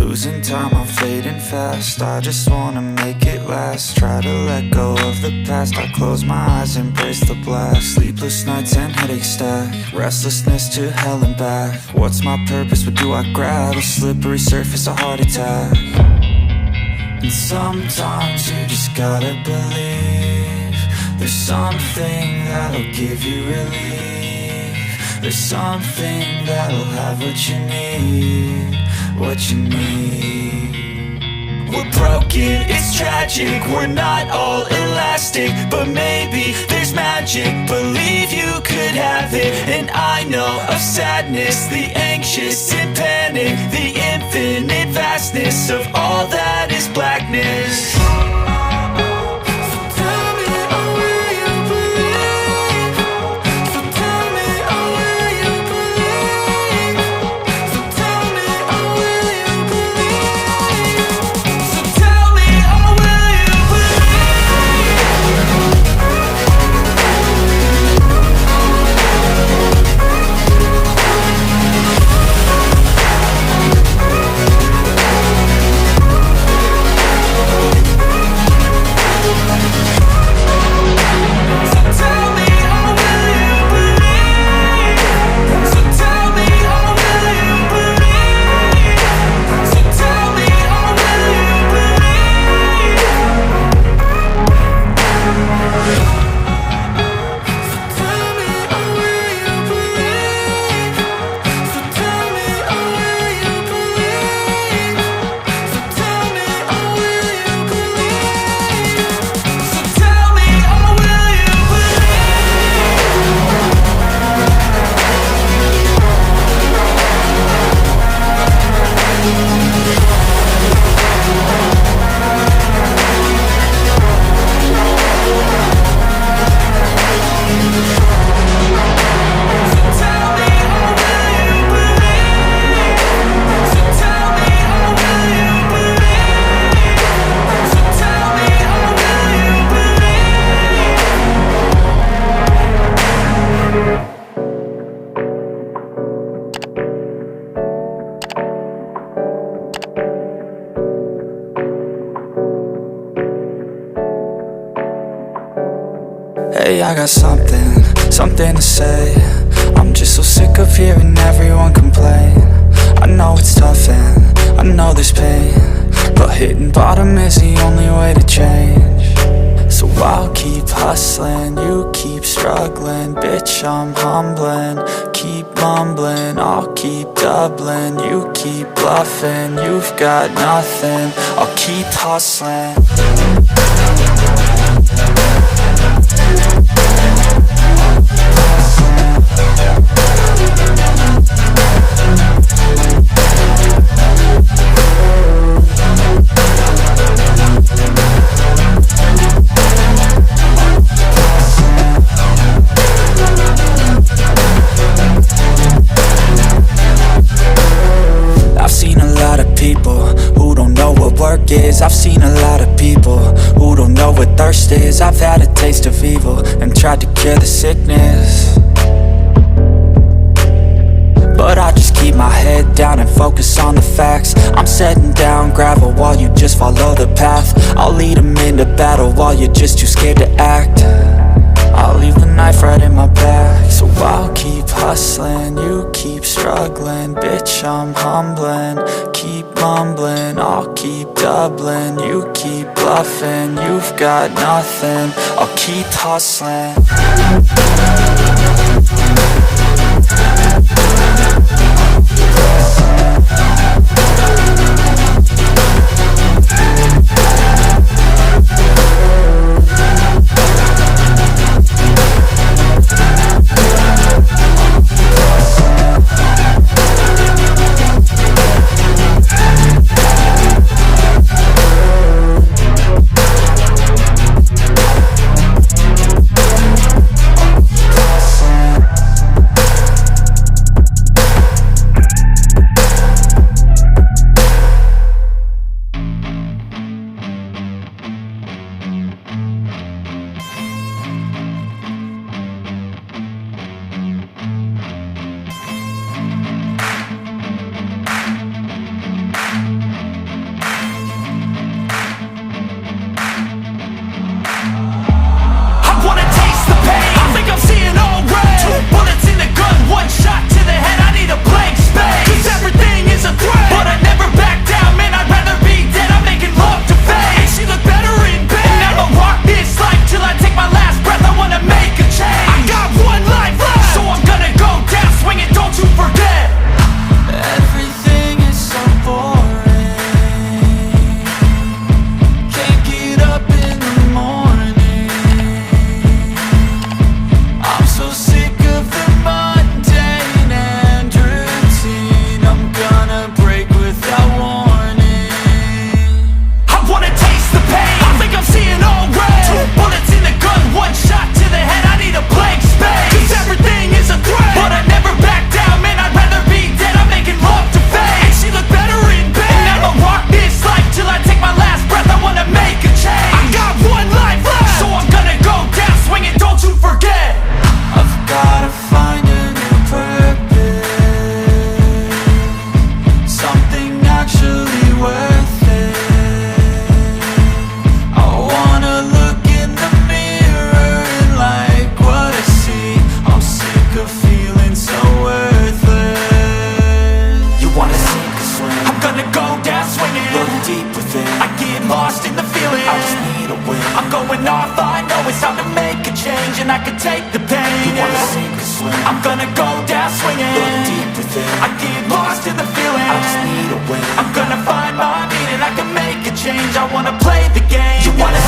Losing time, I'm fading fast. I just wanna make it last. Try to let go of the past. I close my eyes, embrace the blast. Sleepless nights and headaches stack. Restlessness to hell and back. What's my purpose? What do I grab? A slippery surface, a heart attack. And sometimes you just gotta believe there's something that'll give you relief. There's something that'll have what you need, what you need. We're broken, it's tragic, we're not all elastic, but maybe there's magic. Believe you could have it, and I know of sadness, the anxious and panic, the infinite vastness of all that is blackness. Hey, I got something to say. I'm just so sick of hearing everyone complain. I know it's tough and I know there's pain, but hitting bottom is the only way to change. So I'll keep hustling, you keep struggling. Bitch, I'm humbling, keep mumbling. I'll keep doubling, you keep bluffing. You've got nothing, I'll keep hustling. I've seen a lot of people who don't know what thirst is. I've had a taste of evil and tried to cure the sickness, but I just keep my head down and focus on the facts. I'm setting down gravel while you just follow the path. I'll lead them into battle while you're just too scared to act. I'll leave the knife right in my back. So I'll keep hustling, you keep struggling. Bitch, I'm humbling, keep mumbling. I'll keep doubling, you keep bluffing. You've got nothing, I'll keep hustling. gonna go down swinging. Look deep within, I get lost in the feeling. I just need a win. I'm gonna find my meaning, I can make a change. I wanna play the game. You wanna